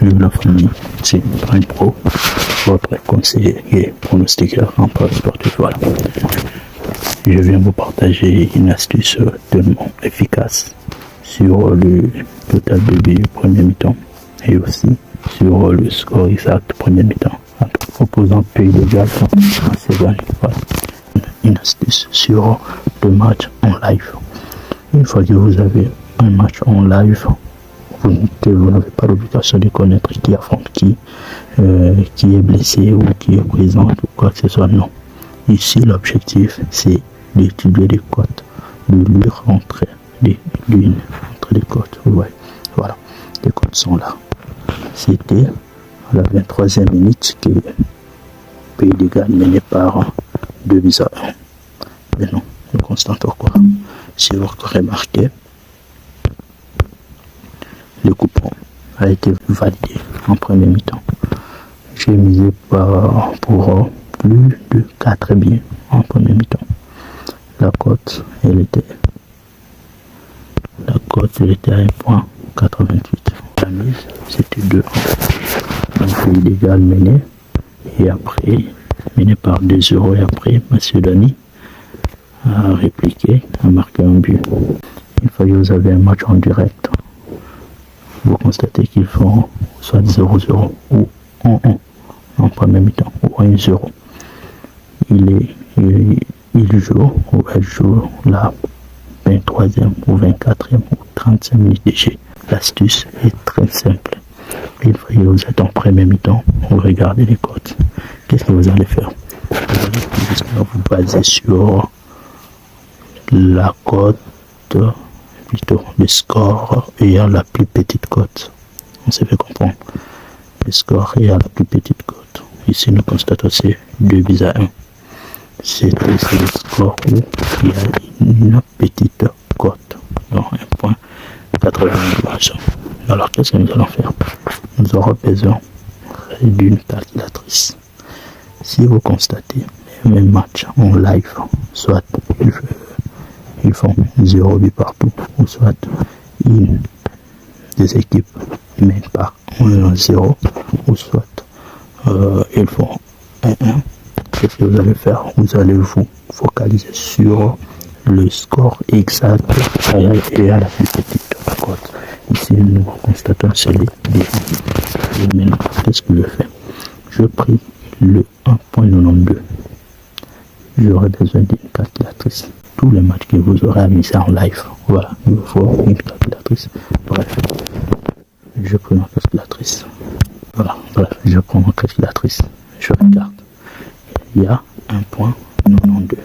vive la famille, c'est Prime Pro, votre conseiller et pronostiqueur en paris sportif. Voilà. Je viens vous partager une astuce tellement efficace sur le total BB premier mi-temps et aussi sur le score exact premier mi-temps entre opposant Pays de Galles et Macédoine. Voilà. Une astuce sur le match en live. Une fois que vous avez un match en live, vous n'avez pas l'obligation de connaître qui affronte qui est blessé ou qui est présent ou quoi que ce soit. Non. Ici, l'objectif, c'est d'étudier les cotes, de lire entre les cotes. Ouais. Voilà, les cotes sont là. C'était à la 23e minute que Pays de Galles menait par 2-1. Mais non, je constate encore. Si vous remarquez, le coupon a été validé en premier mi-temps. J'ai misé pour plus de 4 billets en premier mi-temps. La cote, elle était à 1,88. La mise, c'était 2. Donc, Pays de Galles mené, et après, mené par 2 euros, et après, Macédonie a répliqué, a marqué un but. Une fois que vous avez un match en direct, vous constatez qu'ils font soit 0-0 ou 1-1 en premier mi-temps, ou 1-0. Il joue la 23e ou 24e ou 35 minutes de jeu. L'astuce est très simple. Une fois que vous êtes en premier mi-temps, vous regardez les cotes. Qu'est-ce que vous allez faire? Vous allez vous baser sur la cote, plutôt le score ayant la plus petite cote. On s'est fait comprendre. Le score ayant la plus petite cote. Ici, nous constatons c'est 2-1. C'est le score où il y a une petite cote. Donc 1,92. Alors, qu'est-ce que nous allons faire? Nous aurons besoin d'une calculatrice. Si vous constatez les mêmes matchs en live, soit ils font 0 but partout, ou soit une des équipes mène par 1-0, ou soit ils font 1-1. Qu'est-ce que vous allez faire? Vous allez vous focaliser sur le score exact et à la plus petite cote. Ici, nous constatons celui des. Et maintenant, qu'est-ce que je fais? Je pris le 1,92. J'aurai besoin d'une calculatrice. Tous les matchs que vous aurez à mis ça en live, voilà, il vous faut une calculatrice. Bref, je prends ma calculatrice. Voilà, bref, je prends ma calculatrice. Je regarde. Il y a 1,92.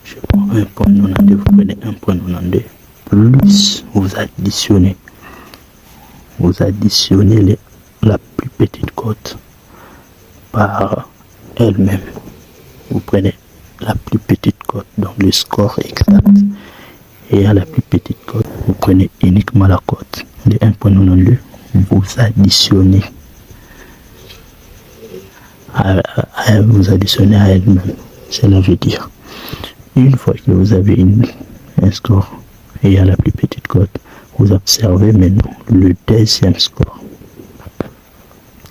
Je prends 1,92. Vous prenez 1,92 plus vous additionnez la plus petite cote par elle-même. Vous prenez la plus petite cote, donc le score exact, et à la plus petite cote, vous prenez uniquement la cote de 1,92, vous additionnez à elle-même. Cela veut dire, une fois que vous avez un score et à la plus petite cote, vous observez maintenant le deuxième score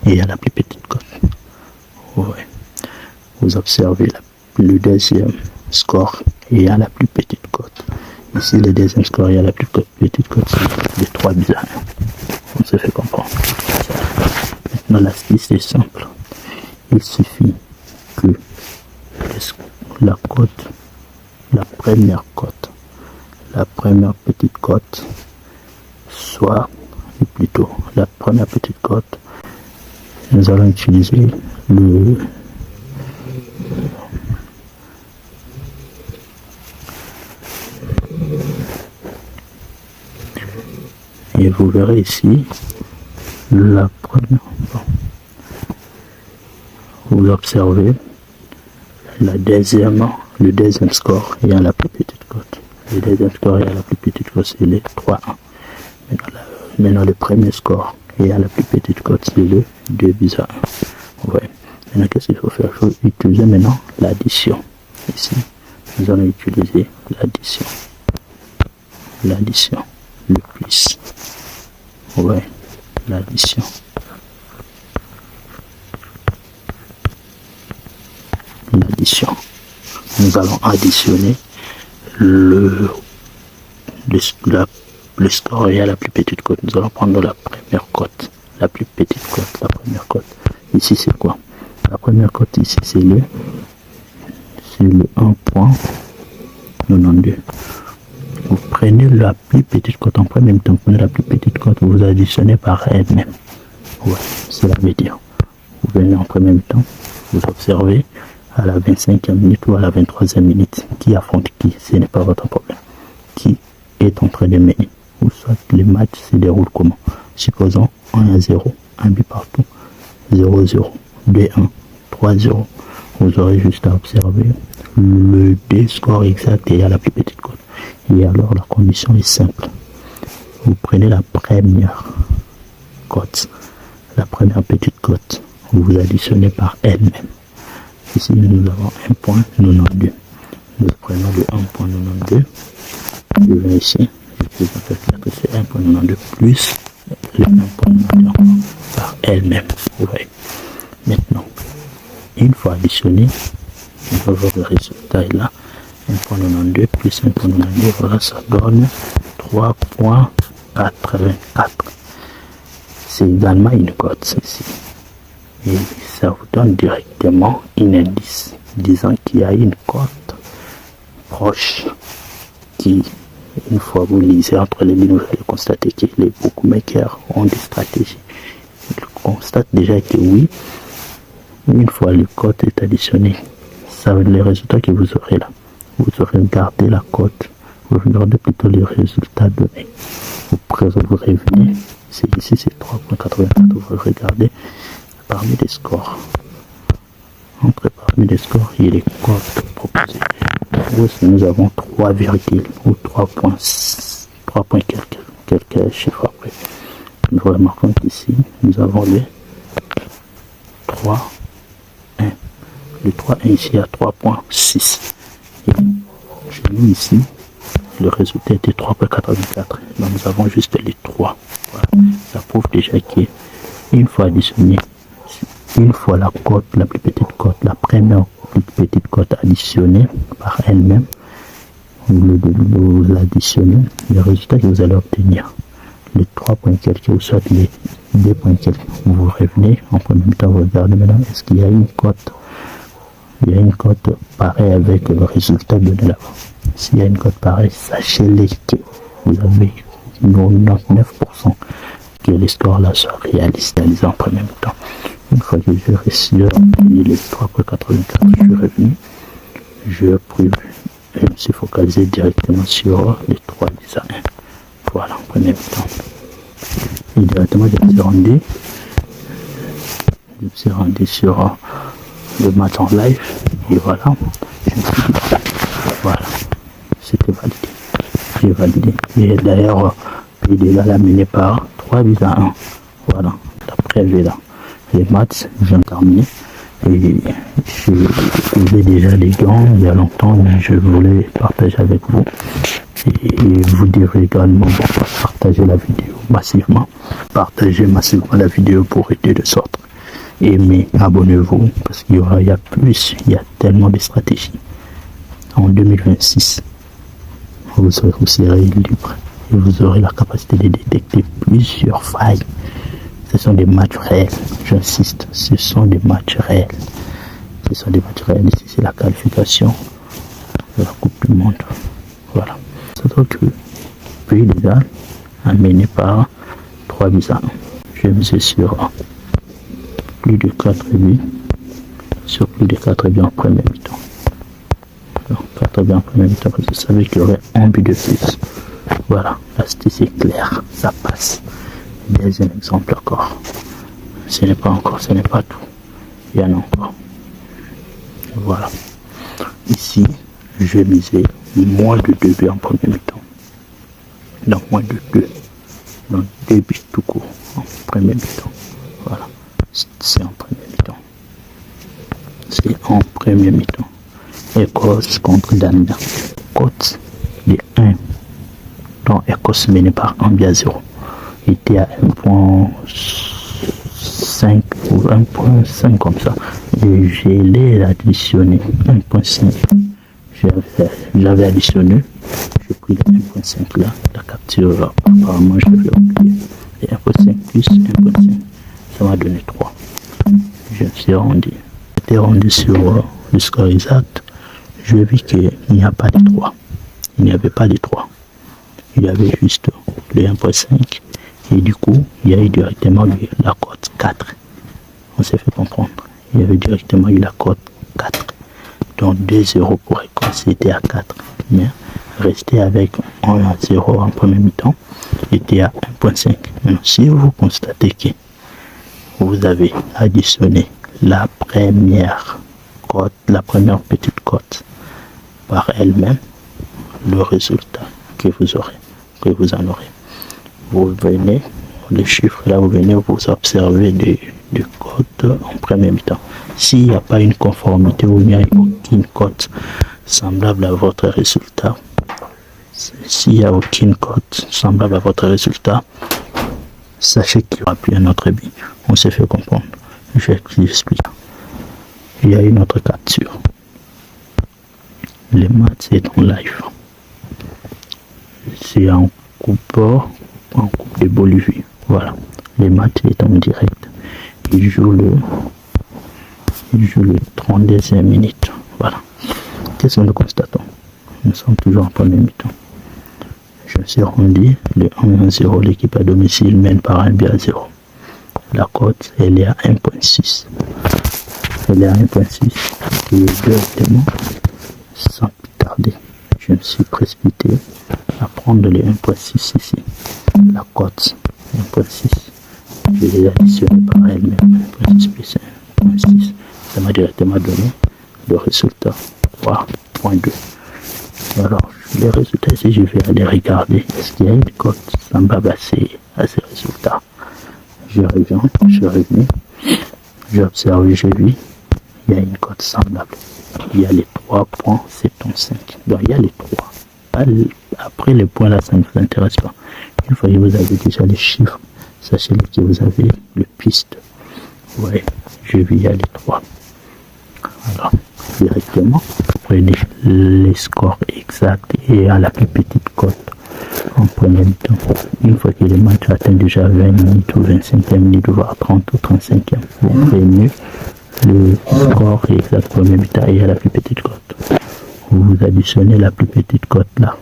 et à la plus petite cote. Ouais. Vous observez le deuxième score et à la plus petite cote. Ici, le deuxième score et à la plus petite cote, c'est de 3-1. On se fait comprendre. Maintenant, l'astuce est simple. Il suffit que la première petite cote, soit plutôt la première petite cote, nous allons utiliser et vous verrez ici la première. Vous observez le deuxième score ayant la plus petite cote. Le deuxième score ayant la plus petite cote, c'est le 3-1. Maintenant, le premier score ayant la plus petite cote, c'est le 2-1. Ouais. Maintenant, qu'est-ce qu'il faut faire? Il faut utiliser maintenant l'addition. Ici, nous allons utiliser l'addition. L'addition, le plus. Ouais. l'addition. L'addition. Nous allons additionner le score et à la plus petite cote. Nous allons prendre la première cote, la plus petite cote, la première cote. Ici c'est quoi? La première cote ici c'est le 1.92. Vous prenez la plus petite cote en premier temps, vous prenez la plus petite cote, vous additionnez par elle-même. Voilà, cela veut dire. Vous venez en premier temps, vous observez à la 25e minute ou à la 23e minute qui affronte qui, ce n'est pas votre problème. Qui est en train de mener, ou soit les matchs se déroulent comment. Supposons 1-0, un but partout, 0-0, 2-1, 3-0. Vous aurez juste à observer le score exact et à la plus petite cote. Et alors la condition est simple. Vous prenez la première cote, la première petite cote, vous additionnez par elle-même. Ici nous avons 1.92. Nous prenons le 1.92. Je vais ici, je vais faire que c'est 1.92 plus le 1.92 par elle-même. Ouais. Maintenant, une fois additionné, on va voir le résultat est là. 1.92 plus 1.92, voilà, ça donne 3.84. C'est également une cote ici. Et ça vous donne directement un indice disant qu'il y a une cote proche qui, une fois vous lisez entre les lignes, vous allez constater que les bookmakers ont des stratégies. Ils constatent déjà que oui, une fois le cote est additionné, ça va être les résultats que vous aurez là. Vous aurez gardé la cote, vous regardez plutôt les résultats donnés. Vous revenez, c'est ici c'est 3.84, vous regardez parmi les scores. Parmi les scores, il y a les cotes proposées. Nous avons 3, ou 3 points quelques chiffres après. Nous remarquons qu'ici, nous avons les 3, 1. Le 3, 1 ici à 3.6. J'ai mis ici, le résultat était 3.84. Donc nous avons juste les 3. Voilà. Ça prouve déjà qu'une fois additionné, une fois la cote, la plus petite cote, la première plus petite cote additionnée par elle-même, vous l'additionnez, le résultat que vous allez obtenir, les 3 points quelques ou soit les 2 points quelques, vous revenez en premier temps, vous regardez maintenant, est-ce qu'il y a une cote? Il y a une cote pareille avec le résultat donné là-bas. S'il y a une cote pareille, sachez-les que vous avez 99% que les scores là soient réalisés en premier temps. Une fois que j'ai réussi à obtenir les 3.84, je suis revenu. Je me suis focalisé directement sur les 3 10 à 1. Voilà, en premier temps. Et directement, je me suis rendu sur le match en live. Et voilà. Voilà. C'était validé. J'ai validé. Et d'ailleurs, il est là mené par 3 10 à 1. Voilà. D'après là. Les maths, j'ai terminé. Et je faisais déjà les gants il y a longtemps, mais je voulais partager avec vous. Et vous dire également, partager la vidéo massivement. Partagez massivement la vidéo pour aider de sorte. Aimez, abonnez-vous, parce qu'il y a plus, il y a tellement de stratégies. En 2026, vous serez libre et vous aurez la capacité de détecter plusieurs failles. Ce sont des matchs réels, j'insiste, ce sont des matchs réels. Ce sont des matchs réels. Ici, c'est la qualification de la Coupe du Monde. Voilà. C'est donc le Pays de Galles amené par 3 buts à 1. Je mise sur plus de 4 buts. Sur plus de 4 buts en première mi-temps. Donc, 4 buts en première mi-temps, parce que je savais qu'il y aurait un but de plus. Voilà, l'astuce est claire, ça passe. Deuxième exemple encore. Ce n'est pas encore, ce n'est pas tout. Il y en a encore. Voilà. Ici, je misais moins de 2 buts en premier mi-temps. Donc moins de 2. Donc 2 buts tout court en premier mi-temps. Voilà. C'est en premier mi-temps. C'est en premier mi-temps. Écosse contre Danemark. Cote de 1. Donc Écosse menée par 1 but à 0. était à 1.5 ou 1.5 comme ça. Et je l'ai additionné 1.5. J'avais additionné, j'ai pris le 1.5 là, la capture, apparemment je l'avais oublié. Et 1.5 plus 1.5, ça m'a donné 3. Je me suis rendu. J'étais rendu sur le score exact. Je vis qu'il n'y a pas de 3. Il n'y avait pas de 3. Il y avait juste le 1.5. Et du coup, il y a eu directement la cote 4. On s'est fait comprendre. Il y avait directement eu la cote 4. Donc 2-0 pour Ecos, c'était à 4. Mais rester avec 1-0 en premier mi-temps, était à 1.5. Maintenant, si vous constatez que vous avez additionné la première cote, la première petite cote par elle-même, le résultat que vous aurez, que vous en aurez. Vous venez, les chiffres là, vous venez vous observer des cotes en premier mi-temps. S'il n'y a pas une conformité ou il n'y a aucune cote semblable à votre résultat, s'il n'y a aucune cote semblable à votre résultat, sachez qu'il n'y aura plus un autre but. On s'est fait comprendre. Je vais vous expliquer. Il y a une autre capture. Les matchs c'est en live. C'est en coupe de Bolivie. Voilà. Les matchs est en direct. Il joue le 32e minute. Voilà. Qu'est-ce que nous constatons? Nous sommes toujours en premier mi-temps. Je me suis rendu le 1-0. L'équipe à domicile mène par 1-0. La cote, elle est à 1.6. Elle est à 1.6. Et directement, sans plus tarder, je me suis précipité à prendre les 1.6 ici. La cote 1.6. Je l'ai additionné par elle-même. 1.6 plus 1.6. Ça m'a directement donné le résultat 3.2. Alors, les résultats ici, je vais aller regarder. Est-ce qu'il y a une cote semblable à ces résultats? Je reviens, je suis revenu. J'ai observé, j'ai vu. Il y a une cote semblable. Il y a les 3.75. Donc, il y a les 3. Après les points là, ça ne vous intéresse pas. Une fois que vous avez déjà les chiffres, sachez que vous avez le piste. Ouais, je vais y aller 3. Alors, directement, prenez les scores exacts et à la plus petite cote en premier temps. Une fois que le match atteint déjà 20 minutes ou 25e minute, voire 30 ou 35e, vous prenez le score exact premier temps et à la plus petite cote. Vous additionnez la plus petite cote là,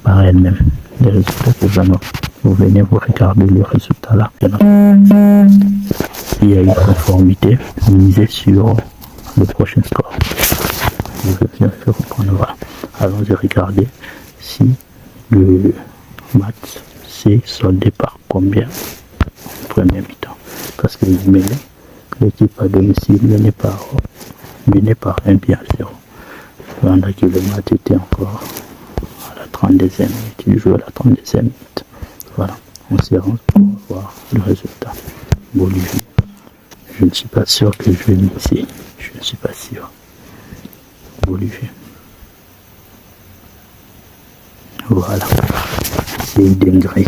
par elle-même. Les résultats que vous venez vous regarder le résultat là. S'il y a une conformité, vous misez sur le prochain score. Je vais bien faire comprendre. Voilà. Allons-y regarder si le match s'est soldé par combien en premier mi-temps. Parce que l'équipe à domicile menait par 1-0. Pendant que le match était encore à la 32e minute. Il joue à la 32e minute. Voilà. On s'y rend pour voir le résultat. Bolivie. Je ne suis pas sûr que je vais mixer. Je ne suis pas sûr. Bolivie. Voilà. C'est dingue.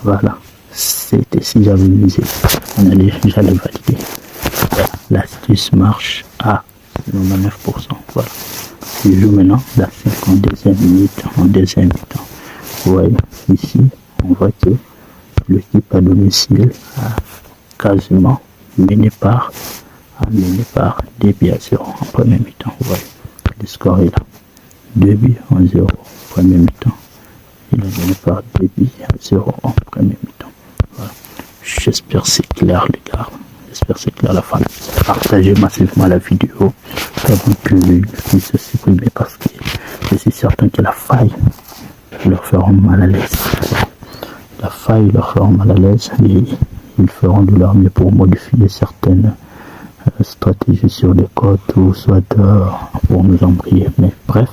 Voilà. C'était si j'avais misé. J'allais valider. Voilà. L'astuce marche à 99%. Voilà. Je joue maintenant la 52e minute en deuxième mi-temps. Vous voyez, ici, on voit que l'équipe à domicile a quasiment mené par 2-0 en premier mi-temps. Vous voyez, le score est là. 2-0 en premier mi-temps. Il a mené par 2-0 en premier mi-temps. Voilà. J'espère que c'est clair, les gars. J'espère que c'est clair la fin. Partagez massivement la vidéo avant que je puisse se supprimer parce que je suis certain que la faille leur fera mal à l'aise. La faille leur fera mal à l'aise et ils feront de leur mieux pour modifier certaines stratégies sur les côtes ou soit pour nous embrayer. Mais bref,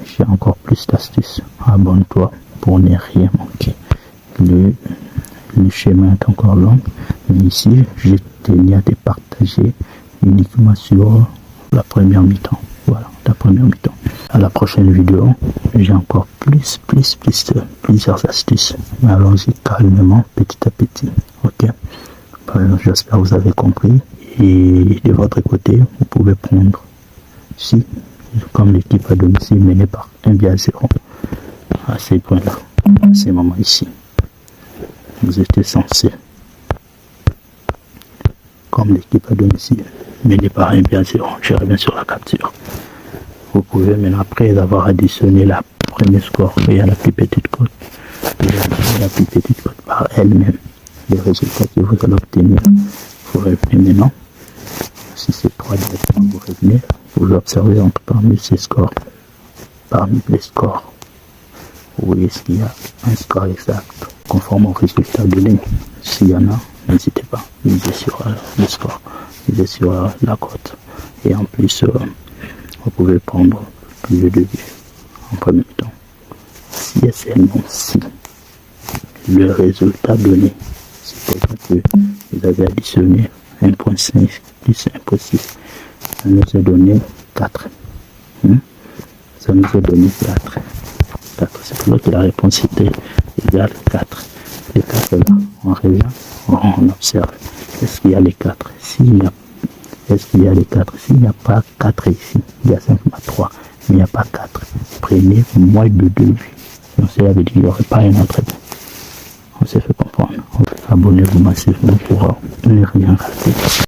j'ai encore plus d'astuces. Abonne-toi pour ne rien manquer. Le schéma est encore long, mais ici, je tenais à te partager uniquement sur la première mi-temps. Voilà, la première mi-temps. à la prochaine vidéo. J'ai encore plusieurs astuces. Mais allons-y calmement, petit à petit. Ok. J'espère que vous avez compris. Et de votre côté, vous pouvez prendre, si, comme l'équipe à domicile menée par 1-0, à ces points-là, à ces moments ici, vous étiez censé, comme l'équipe à domicile menée par 1-0, je reviens sur la capture. Vous pouvez maintenant, après avoir additionné la première score et à la plus petite cote, la plus petite cote par elle-même, les résultats que vous allez obtenir, vous revenez maintenant. Si c'est 3 directement, vous revenez, vous observez entre parmi ces scores, parmi les scores, vous voyez s'il y a un score exact conforme au résultat donné. S'il y en a, n'hésitez pas, misez sur le score, misez sur la cote. Et en plus, vous pouvez prendre le début en premier temps. Si et seulement si le résultat donné, c'est-à-dire que vous avez additionné 1.5 plus 1.6, ça nous a donné 4. Ça nous a donné 4. C'est pour ça que la réponse était égale 4. Les 4 là, on revient, on observe. Est-ce qu'il y a les 4? Est-ce qu'il y a les 4? S'il n'y a pas 4 ici, il y a simplement 3, mais il n'y a pas 4. Prenez moins de 2 vues. Donc cela veut dire qu'il n'y aurait pas un autre. On s'est fait comprendre. Abonnez-vous massivement pour ne rien rater.